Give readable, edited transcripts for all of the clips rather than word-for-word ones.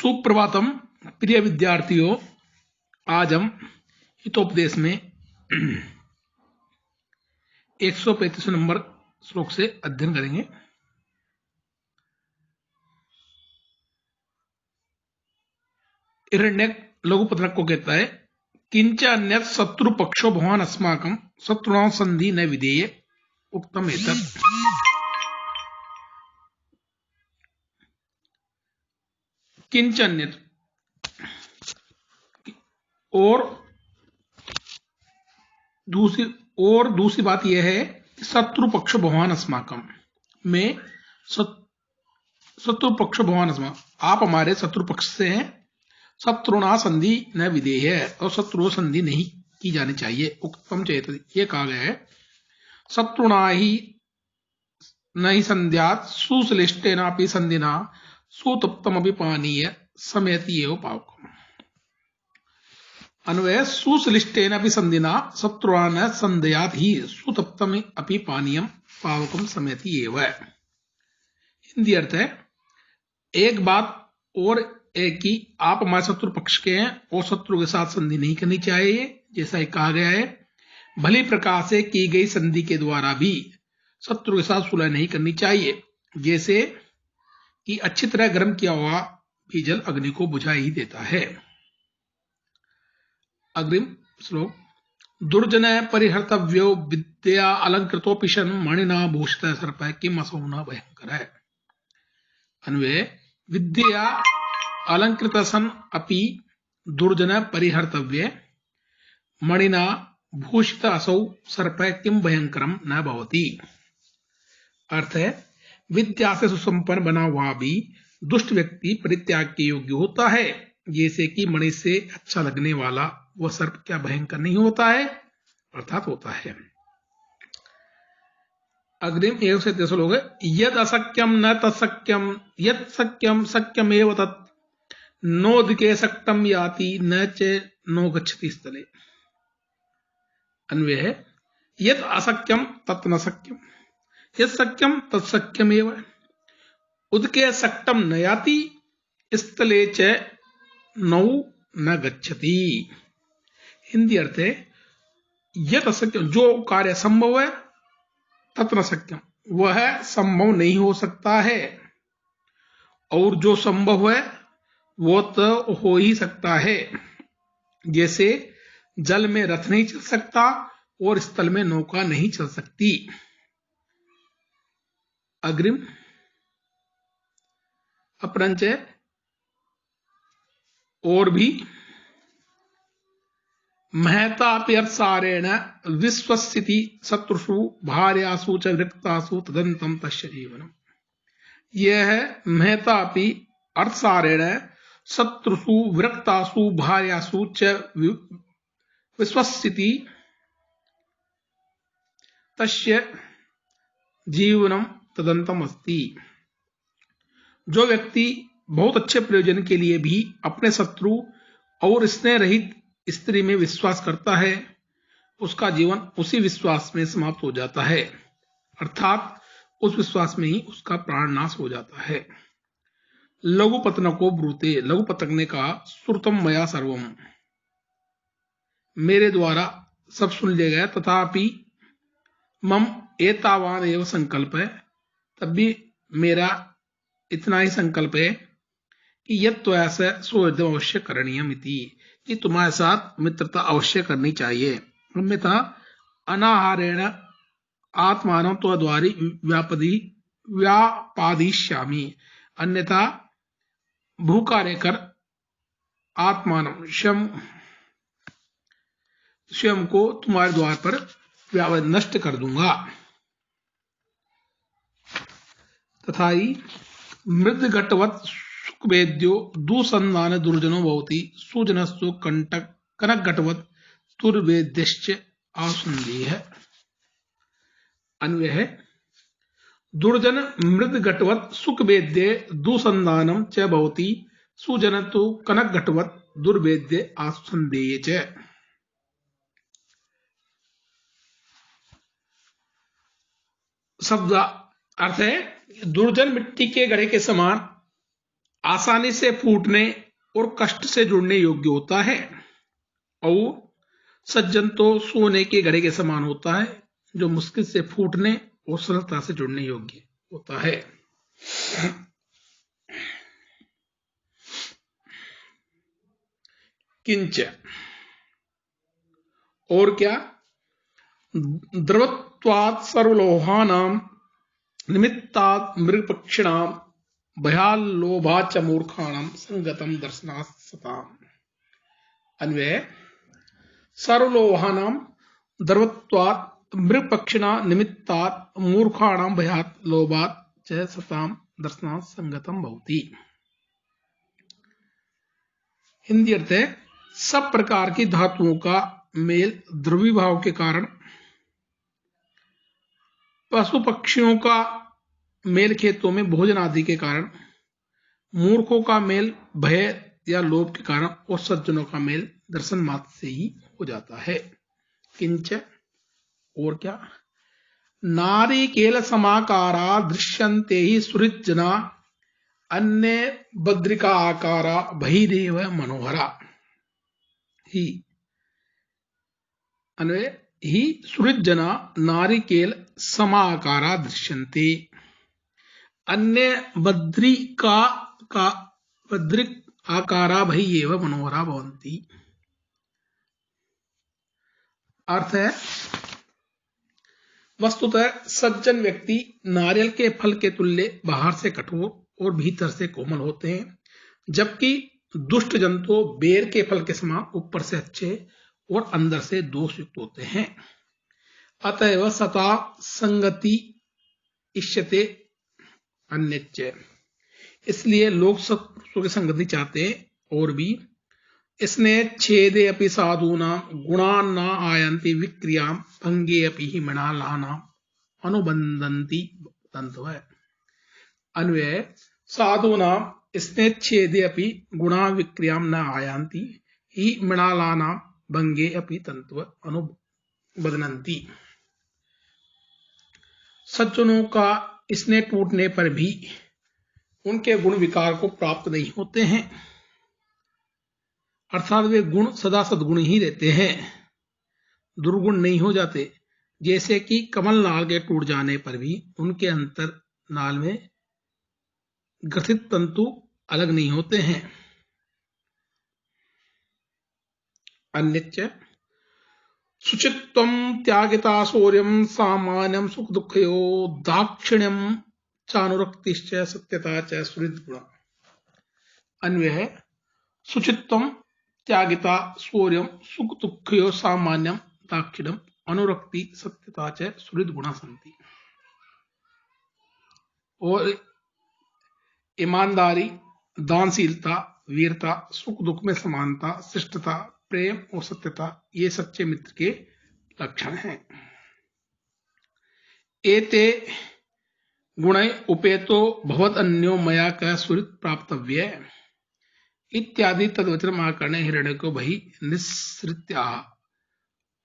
सुप्रभातम प्रिय विद्यार्थियों, आज हम हितोपदेश में 135 नंबर श्लोक से अध्ययन करेंगे। हिरण्यक लघुपत्रक को कहता है, किंच अन्यत् शत्रु पक्षो भवान अस्माकं शत्रुणां संधि न विधेय उक्तम एतत्। किंच अन्यत्, और दूसरी बात यह है, शत्रु पक्ष भवान अस्माकम में शत्रु पक्ष भवान अस्माकम, आप हमारे शत्रु पक्ष से हैं। शत्रुणा संधि न विधेय है, और शत्रु संधि नहीं की जानी चाहिए। उक्तम चेत, ये कहा गया है। शत्रुणा ही नहीं संध्यात सुश्लिष्टेनापि संधिना सुतप्तमपि पानीय समयति एव पावकम्। अन्वय, सुश्लिष्टेनापि संधिना शत्रुणा न संध्यात ही सुतप्तम अपि पानीयम पावकम समयति एव। हिंदी अर्थ है, एक बात और एक कि आप हमारे शत्रु पक्ष के हैं और शत्रु के साथ संधि नहीं करनी चाहिए, जैसा ही कहा गया है। भली प्रकार से की गई संधि के द्वारा भी शत्रु के साथ सुलह नहीं करनी चाहिए, जैसे कि अच्छी तरह गर्म किया हुआ भी जल अग्नि को बुझा ही देता है। अग्रिम श्लोक, दुर्जन परिहर्तव्यो विद्या अलंकृतोपिशन मणिना भूषित सर्प किम असौ न भयंकर है। अन्वय, विद्या अलंकृत सन अपि दुर्जन परिहर्तव्य मणिना भूषित असौ सर्प किम भयंकरम न भवति। अर्थ है, विद्या से सुसंपन्न बना हुआ भी दुष्ट व्यक्ति परित्याग के योग्य होता है, जैसे कि मणि से अच्छा लगने वाला वह सर्प क्या भयंकर नहीं होता है, अर्थात होता है। अग्रिम 1 श्लोक है, यद असक्यम न तत्सक्यम यद सक्यम सक्यम एव तत् नोदके सक्तम याति न च नो गच्छति स्थले। अन्वय है, यद असक्यम तत् न सक्यम यद सक्यम तत् सक्यम एव उदके सक्तम न याति स्थले च नौ न गच्छति। हिंदी अर्थ है, यद असक्यम, जो कार्य संभव है, तत् न सक्यम, वह संभव नहीं हो सकता है, और जो संभव है वो तो हो ही सकता है। जैसे जल में रथ नहीं चल सकता और स्थल में नौका नहीं चल सकती। अग्रिम अपरंच, और भी महताप्यर्थसारेण विश्वस्थिति शत्रुषु भार्यासु च विरक्तासु तदंतम तस्य जीवनम। यह है, महतापि अर्थसारेण शत्रुषु विरक्तासु भार्यासु च विश्वस्थिति तस्य जीवनम तदंतम अस्ति। जो व्यक्ति बहुत अच्छे प्रयोजन के लिए भी अपने शत्रु और स्नेह रहित स्त्री में विश्वास करता है, उसका जीवन उसी विश्वास में समाप्त हो जाता है, अर्थात उस विश्वास में ही उसका प्राण नाश हो जाता है। लघुपतन को ब्रूते, लघुपतकने का श्रुतम मया सर्वम, मेरे द्वारा सब सुन लिया गया, तथापि मम एतावान एव संकल्प है, तब भी मेरा इतना ही संकल्प है कि यत् त्वया सौहृदम् अवश्य करणीयम् इति, कि तुम्हारे साथ मित्रता अवश्य करनी चाहिए। अन्यथा अनाहारेण आत्मानं त्वद्वारि व्यापादिष्यामि, अन्यथा भूखा रहकर आत्मानं स्वयं को तुम्हारे द्वार पर नष्ट कर दूंगा। तथा ही मृदघटवत् सुखवेद्यो दुसंधान दुर्जनो भवति सुजनस्तु कनकघटवत् दुर्वेद्यश्च आसुन्देह। अन्वय है, दुर्जन मृदघटवत् सुखवेद्ये दुसंधानम च भवति सुजनस्तु कनकघटवत् दुर्वेद्य आसुन्देह च। शब्द अर्थ है, दुर्जन मिट्टी के घड़े के समान आसानी से फूटने और कष्ट से जुड़ने योग्य होता है। और सज्जन तो सोने के घड़े के समान होता है, जो मुश्किल से फूटने और सरलता से जुड़ने योग्य होता है। किंच, और क्या, द्रवत्वात् सर्वलोहानां निमित्तात् मृगपक्षिणां भयाल्लोभाच्च मूर्खाणां संगतम दर्शनात् सताम्। अन्वय, सर्वलोहानां द्रवत्वात् मृगपक्षिणा निमित्तात् मूर्खाणां भयात् लोभात् च सताम् दर्शनात् संगतम भवति। हिंदी अर्थ है, सब प्रकार की धातुओं का मेल द्रव्यभाव के कारण, पशु पक्षियों का मेल खेतों में भोजन आदि के कारण, मूर्खों का मेल भय या लोभ के कारण, और सज्जनों का मेल दर्शन मात्र से ही हो जाता है। किंच, और क्या, नारिकेल समाकारा दृश्यन्ते ही सुहृज्जना अन्य बद्रिका आकारा बहिरेव मनोहरा। ही अन्वय, ही सुहृज्जना नारिकेल समाकारा दृश्यन्ते अन्य बद्रिक आकारा बहिरेव मनोहरा भवन्ति। अर्थ है, वस्तुतः सज्जन व्यक्ति नारियल के फल के तुल्य बाहर से कठोर और भीतर से कोमल होते हैं, जबकि दुष्ट जंतु बेर के फल के समान ऊपर से अच्छे और अंदर से दोषयुक्त होते हैं। अतएव सता संगति इष्यते अन्यच्च, इसलिए लोग सत्पुरुषों की संगति चाहते हैं। और भी, इसने छेदे अपि साधूनां गुणान् न आयन्ति विक्रियां भंगे अपि हि मृणालानां अनुबंधन्ति तंतव। अन्वय, साधूनां इसने छेदे अपि गुणा विक्रियां न आयन्ति हि मृणालानां भंगे अपि तंतव अनुबंधन्ति। सज्जनों का इसने टूटने पर भी उनके गुण विकार को प्राप्त नहीं होते हैं, अर्थात वे गुण सदा सद्गुण ही रहते हैं, दुर्गुण नहीं हो जाते। जैसे कि कमल नाल के टूट जाने पर भी उनके अंतर नाल में ग्रथित तंतु अलग नहीं होते हैं। अन्यच्च, शुचित्वं त्यागिता शौर्यं सामान्यं सुख दुःखयो दाक्षिण्यं चानुरक्तिश्च सत्यता च सुहृद्गुण। अन्वय है, शुचित्वं त्यागिता शौर्यं सुख दुःखयो सामान्यं दाक्षिण्यं अनुरक्ति सत्यता च सुहृद्गुणा सन्ति। और ईमानदारी, दानशीलता, वीरता, सुख दुख में समानता, शिष्टता, प्रेम और सत्यता ये सच्चे मित्र के लक्षण हैं। एते गुणै उपेतो भवद अन्यो मया क सुहृत् प्राप्तव्य इत्यादि तद्वचनम् आकर्ण्य हिरण्यको बहि निःसृत्याह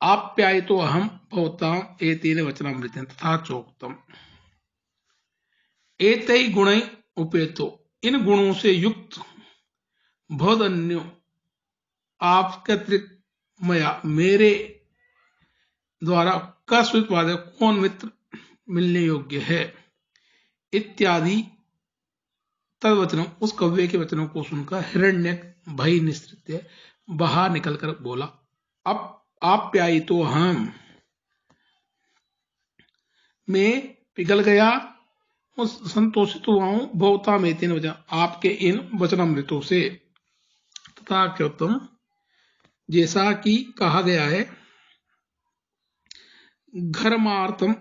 आप्यायितो अहं भवताम् एतेन वचनामृतेन तथा चोक्तम्। एतै गुणै उपेतो, इन गुणों से युक्त, भवदन्यो आपके अतिरिक्त, मया मेरे द्वारा, का सुहृत् वादे कौन मित्र मिलने योग्य है, इत्यादि तद्वचनों उस कव्य के वचनों को सुनकर हिरण्यक भय निस्तृत्य बाहर निकलकर बोला, अब आप्यायितो हम, मैं पिघल गया, संतोषित हुआ हूं, भवता में तीन वचन, आपके इन वचनामृतों से, तथा क्योत्तम जैसा कि कहा गया है, घर्मार्थम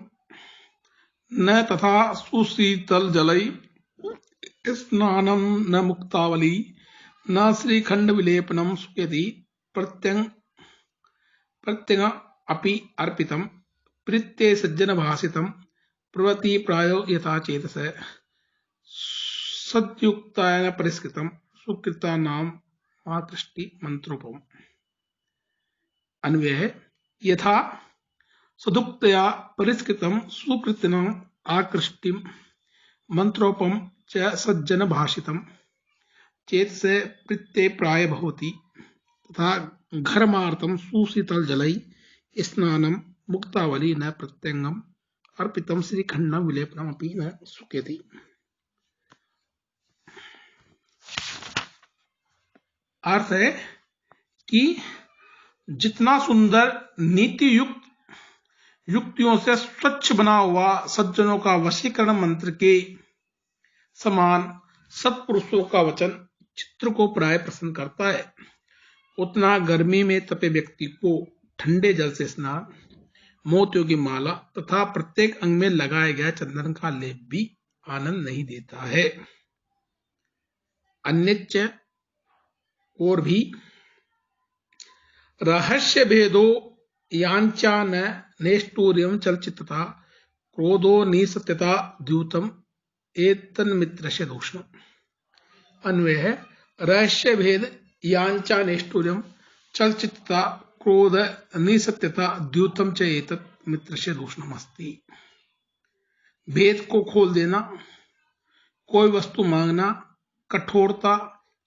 न तथा सुशीतल जलई स्नानम न मुक्तावली न श्रीखंड विलेपनम सुयति प्रत्यंग अपि अर्पितम प्रीत्ये सज्जन भाषितम प्रवृत्ति प्रायो यथा चेतस सद्युक्तायन परिष्कृतम सुकृता नाम आकृष्टि मंत्रोपम। अन्वय है, यथा सदुक्तया परिष्कृतम सुकृतिनाम आकृष्टिम मंत्रोपम च सज्जन भाषितम चेत से प्रत्यय प्राय भवति तथा घर्मार्थम सुशीतल जलै स्नानं मुक्तावली न प्रत्यंगम अर्पितम श्रीखंडम विलेपनम अपि न सुकेति। अर्थ है कि जितना सुंदर नीति युक्त युक्तियों से स्वच्छ बना हुआ सज्जनों का वशीकरण मंत्र के समान सत्पुरुषों का वचन चित्र को प्राय प्रसन्न करता है, उतना गर्मी में तपे व्यक्ति को ठंडे जल से स्नान, मोतियों की माला तथा प्रत्येक अंग में लगाया गया चंदन का लेप भी आनंद नहीं देता है। अन्यच्च और भी रहस्य भेदो यांचा न नेष्टूर्यम चलचित्रता क्रोधो निसत्यता द्यूतम एतन्मित्रस्य दूषणम। अन्वय है रहस्य भेद यांचा नेष्टूर्यम चलचित्रता क्रोध निसत्यता द्यूतम च एतत् मित्रस्य दूषणम अस्ति। भेद को खोल देना, कोई वस्तु मांगना, कठोरता,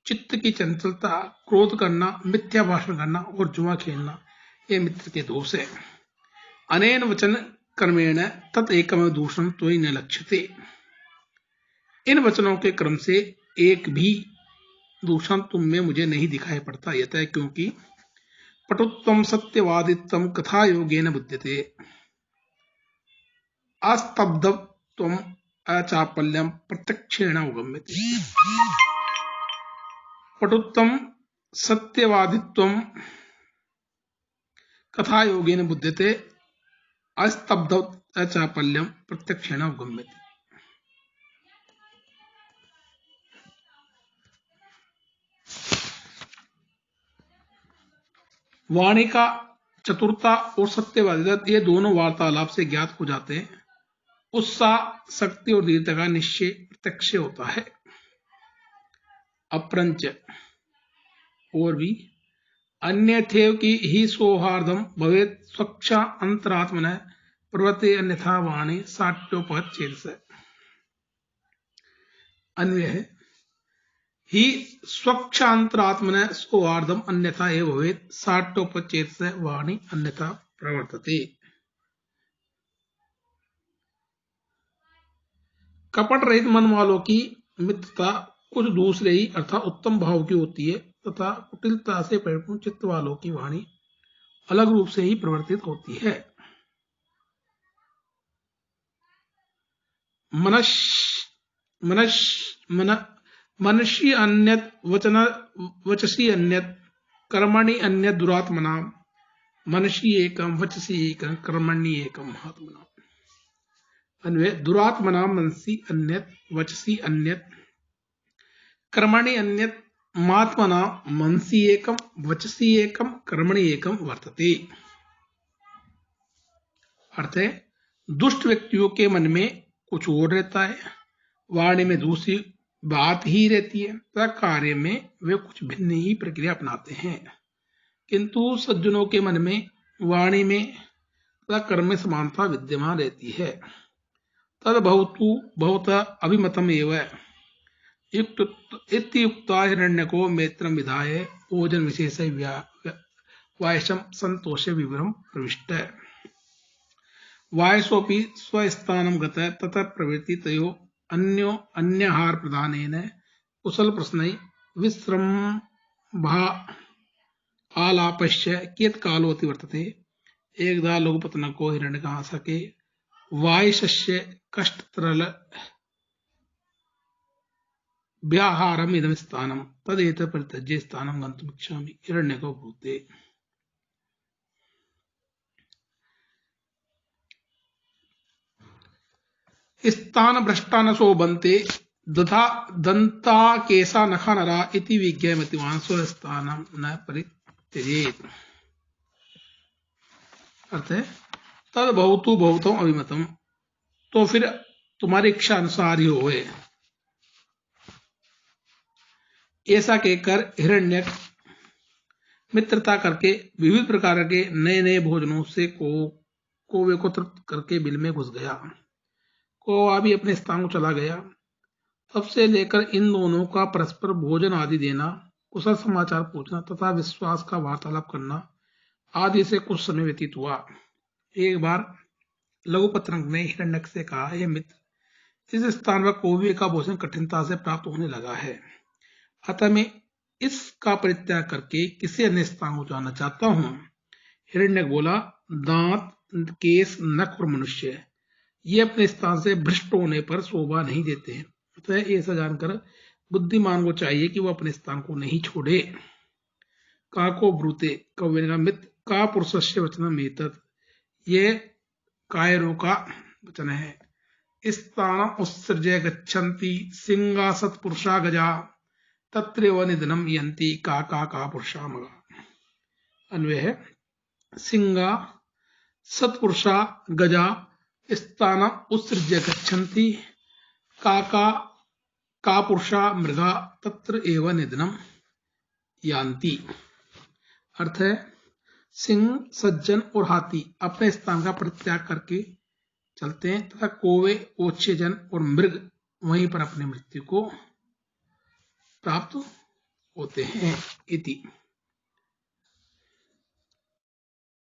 चित्त की चंचलता, क्रोध करना, मिथ्या भाषण करना और जुआ खेलना ये मित्र के दोष है। अनेन वचन कर्मेण तत् एकमेव दूषणं त्वयि न लक्ष्यते। इन वचनों के क्रम से एक भी दूषण तुम में मुझे नहीं दिखाई पड़ता, यतः क्योंकि पटुत्वम सत्यवादित्वम कथा योगेन बुध्यते, अस्तब्धत्वम अचापल्यम प्रत्यक्षेण अवगम्यते। पटुत्वम सत्यवादित्वम कथा योगेन बुध्यते, अस्तब्ध अचापल्यम प्रत्यक्षेण अवगम्यते। वाणी का चतुरता और सत्यवादिता ये दोनों वार्तालाप से ज्ञात हो जाते हैं। उत्साह, शक्ति और दृढ़ता का निश्चय प्रत्यक्ष होता है। अपरंच और भी अन्यथेव की ही सौहार्दम भवेत स्वच्छ अंतरात्मन प्रवृत्ति अन्यथा वाणी साट्योपच्छेद। अन्वय है ही स्वच्छ अंतरात्मन सौहार्दम अन्यथा एव भवेत साट्योपच्छेद वाणी अन्यथा प्रवर्तते। कपट रहित मन वालों की मित्रता कुछ दूसरे ही अर्थात उत्तम भाव की होती है तथा कुटिलता से परिपूर्ण चित्त वालों की वाणी अलग रूप से ही प्रवर्तित होती है। मनसी अन्यत वचसी अन्यत कर्मणि अन्यत दुरात्मना मनसी एकम वचसी एकम कर्मणि एकम महात्मना। अन्वय दुरात्मना मनसी अन्यत वचसी अन्यत कर्मणि अन्यत महात्मना मनसी एकम वचसी एकम कर्मणि एकम वर्तते। अर्थ है दुष्ट व्यक्तियों के मन में कुछ और रहता है, वाणी में दूसरी बात ही रहती है तथा कार्य में वे कुछ भिन्न ही प्रक्रिया अपनाते हैं, किंतु सज्जनों के मन में वाणी में तथा कर्म में समानता विद्यमान रहती है। तद बहुतु बहुत अभिमतम एवं युक्ता हिरण्य को मेत्रम विधाय ओजन विशेष वायसम संतोष विवरम प्रविष्ट। वायसोपि स्वस्थानम गत तत प्रवृत्ति तयो अन्यो अन्यहार प्रदानेन कुशल प्रश्नै विश्रम्भा आलापश्य कियत् कालोति वर्तते। एकदा लघुपतन को हिरण्य कहा सके वायसस्य कष्ट तरल व्याहारम इदम स्थानम तदेत परित्यज्य स्थानम गंतुम इच्छामि हिरण्य को ब्रूते। स्थान भ्रष्टा न शोभन्ते दधा दंता केसा नखा नरा इति विज्ञायमतिवान स्वस्थानम न परित्यजेत। अर्थ है तद बहुतु बहुतम अभिमतम, तो फिर तुम्हारी इच्छा अनुसार ही होए। ऐसा कहकर हिरण्यक मित्रता करके विविध प्रकार के नए नए भोजनों से कौवे को तृप्त करके बिल में घुस गया। कौवा भी अपने स्थान को चला गया। तब से लेकर इन दोनों का परस्पर भोजन आदि देना, कुशल समाचार पूछना तथा विश्वास का वार्तालाप करना आदि से कुछ समय व्यतीत हुआ। एक बार लघुपत्रंग ने हिरण्यक से कहा, हे मित्र, इस स्थान पर कौवे का भोजन कठिनता से प्राप्त होने लगा है, अतः मैं इसका परित्याग करके किसी अन्य स्थान को जाना चाहता हूं। हिरण्यक बोला, दांत, केस, नख और मनुष्य ये अपने स्थान से भ्रष्ट होने पर शोभा नहीं देते हैं, अतः ऐसा जानकर बुद्धिमान को चाहिए कि वह अपने स्थान को नहीं छोड़े। काको ब्रूते, कौवे का मित्र, का पुरुषस्य वचनम एतत्, ये कायरों का वचन है। स्थान उत्सृज्य गच्छन्ति सिंहा सत्पुरुषा गजा तत्रैव निधनम यन्ति का पुरुषा मगा। अन्वय है, सिंहा सत्पुरुषा गजा स्थान उत्सृज्य गच्छन्ति का पुरुषा मृगा तत्र एव निधनम यान्ति। अर्थ है, सिंह, सज्जन और हाथी अपने स्थान का परित्याग करके चलते हैं तथा कौवे, ओच्छेजन और मृग वहीं पर अपनी मृत्यु को प्राप्त होते हैं। इति।